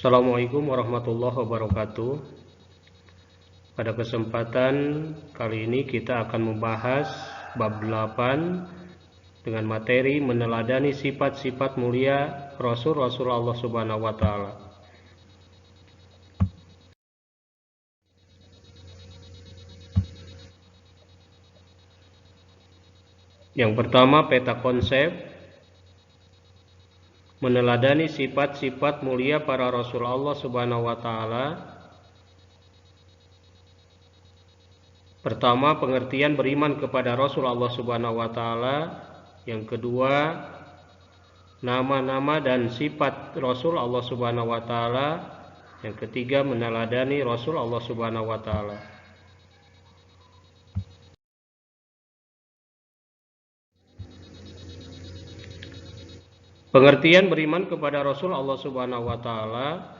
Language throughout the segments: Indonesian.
Assalamualaikum warahmatullahi wabarakatuh. Pada kesempatan kali ini kita akan membahas bab 8 dengan materi meneladani sifat-sifat mulia Rasul Allah Subhanahu wa taala. Yang pertama, peta konsep meneladani sifat-sifat mulia para Rasul Allah Subhanahu wa taala. Pertama, pengertian beriman kepada Rasul Allah Subhanahu wa taala. Yang kedua, nama-nama dan sifat Rasul Allah Subhanahu wa taala. Yang ketiga, meneladani Rasul Allah Subhanahu wa taala. Pengertian beriman kepada Rasul Allah Subhanahu wa taala.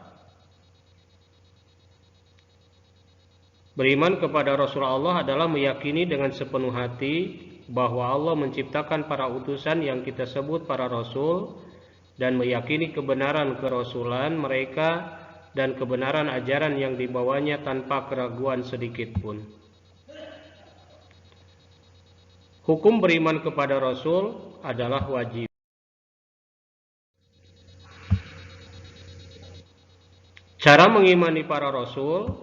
Beriman kepada Rasul Allah adalah meyakini dengan sepenuh hati bahwa Allah menciptakan para utusan yang kita sebut para rasul, dan meyakini kebenaran kerasulan mereka dan kebenaran ajaran yang dibawanya tanpa keraguan sedikit pun. Hukum beriman kepada Rasul adalah wajib. Cara mengimani para Rasul: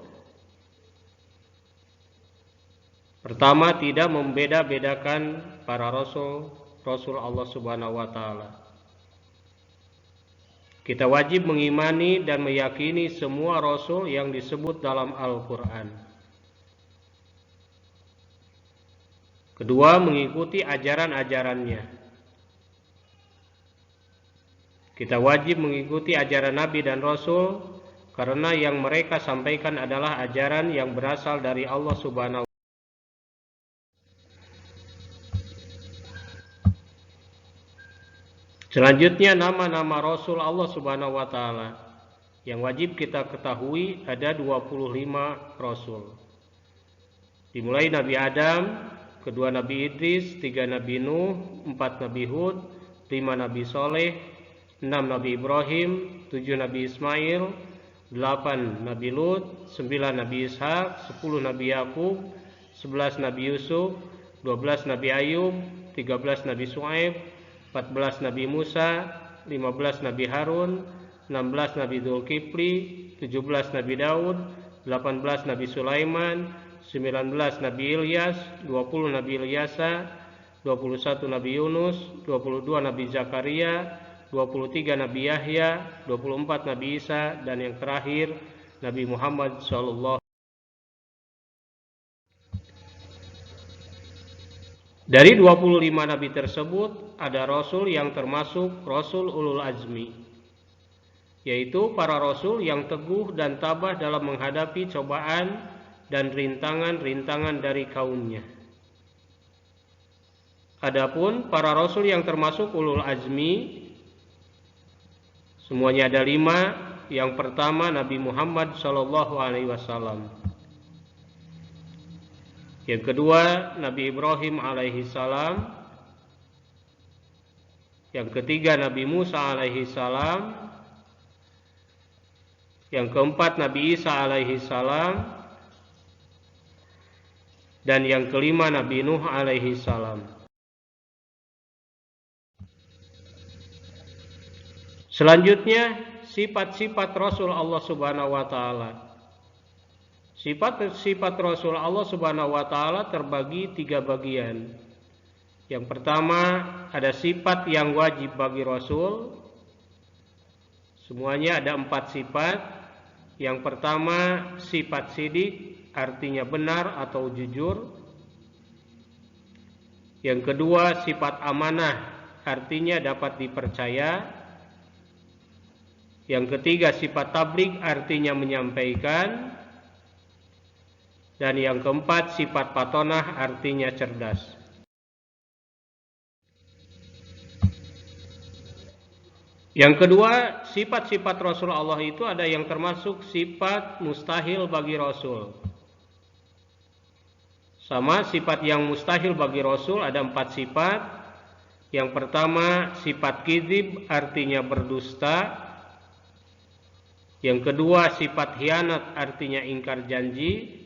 pertama, tidak membeda-bedakan para Rasul Allah Subhanahu wa taala. Kita wajib mengimani dan meyakini semua Rasul yang disebut dalam Al-Quran. Kedua, mengikuti ajaran-ajarannya. Kita wajib mengikuti ajaran Nabi dan Rasul, karena yang mereka sampaikan adalah ajaran yang berasal dari Allah Subhanahu wa taala. Selanjutnya, nama-nama Rasul Allah Subhanahu wa taala. Yang wajib kita ketahui ada 25 Rasul. Dimulai Nabi Adam, kedua Nabi Idris, 3 Nabi Nuh, 4 Nabi Hud, 5 Nabi Soleh, 6 Nabi Ibrahim, 7 Nabi Ismail, 8 Nabi Lut, 9 Nabi Ishak, 10 Nabi Yakub, 11 Nabi Yusuf, 12 Nabi Ayub, 13 Nabi Shu'aib, 14 Nabi Musa, 15 Nabi Harun, 16 Nabi Dzulkifli, 17 Nabi Daud, 18 Nabi Sulaiman, 19 Nabi Ilyas, 20 Nabi Ilyasa, 21 Nabi Yunus, 22 Nabi Zakaria, 23 Nabi Yahya, 24 Nabi Isa, dan yang terakhir Nabi Muhammad SAW. Dari 25 Nabi tersebut, ada Rasul yang termasuk Rasul Ulul Azmi, yaitu para Rasul yang teguh dan tabah dalam menghadapi cobaan dan rintangan-rintangan dari kaumnya. Adapun para Rasul yang termasuk Ulul Azmi, semuanya ada 5. Yang pertama, Nabi Muhammad SAW. Yang kedua, Nabi Ibrahim alaihi salam. Yang ketiga, Nabi Musa alaihi salam. Yang keempat, Nabi Isa alaihi salam. Dan yang kelima, Nabi Nuh alaihi salam. Selanjutnya, sifat-sifat Rasul Allah Subhanahu wa taala. Sifat-sifat Rasul Allah Subhanahu wa taala terbagi 3 bagian. Yang pertama, ada sifat yang wajib bagi Rasul. Semuanya ada 4 sifat. Yang pertama, sifat sidik, artinya benar atau jujur. Yang kedua, sifat amanah, artinya dapat dipercaya. Yang ketiga, sifat tabligh, artinya menyampaikan. Dan yang keempat, sifat patonah, artinya cerdas. Yang kedua, sifat-sifat Rasul Allah itu ada yang termasuk sifat mustahil bagi Rasul. Sama, sifat yang mustahil bagi Rasul ada 4 sifat. Yang pertama, sifat kizib, artinya berdusta. Yang kedua, sifat khianat artinya ingkar janji.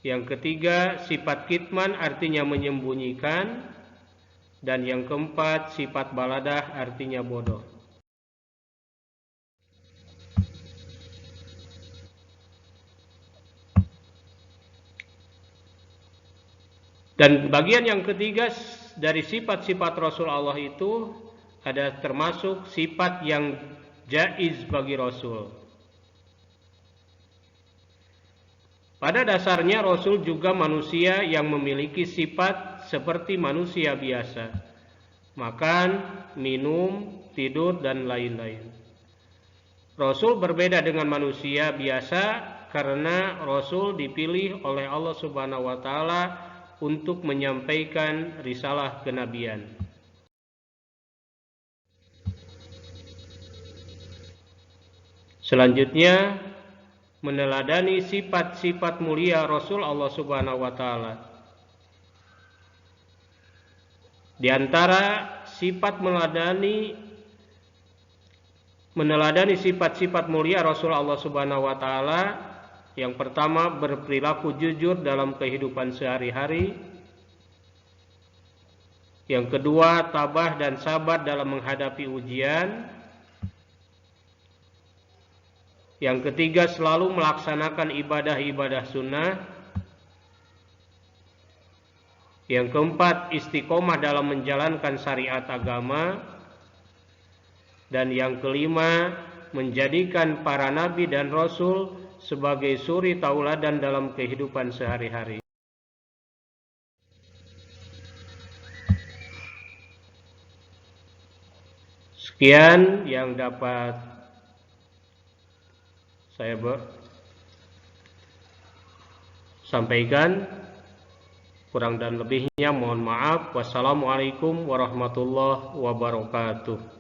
Yang ketiga, sifat kitman artinya menyembunyikan. Dan yang keempat, sifat baladah artinya bodoh. Dan bagian yang ketiga dari sifat-sifat Rasul Allah itu ada termasuk sifat yang jaiz bagi Rasul. Pada dasarnya Rasul juga manusia yang memiliki sifat seperti manusia biasa. Makan, minum, tidur, dan lain-lain. Rasul berbeda dengan manusia biasa karena Rasul dipilih oleh Allah Subhanahu wa taala untuk menyampaikan risalah kenabian. Selanjutnya, meneladani sifat-sifat mulia Rasul Allah Subhanahu wa taala. Di antara sifat meneladani sifat-sifat mulia Rasul Allah Subhanahu wa taala, yang pertama, berperilaku jujur dalam kehidupan sehari-hari. Yang kedua, tabah dan sabar dalam menghadapi ujian. Yang ketiga, selalu melaksanakan ibadah-ibadah sunnah. Yang keempat, istiqomah dalam menjalankan syariat agama. Dan yang kelima, menjadikan para nabi dan rasul sebagai suri tauladan dalam kehidupan sehari-hari. Sekian yang dapat saya sampaikan. Kurang dan lebihnya mohon maaf. Wassalamualaikum warahmatullahi wabarakatuh.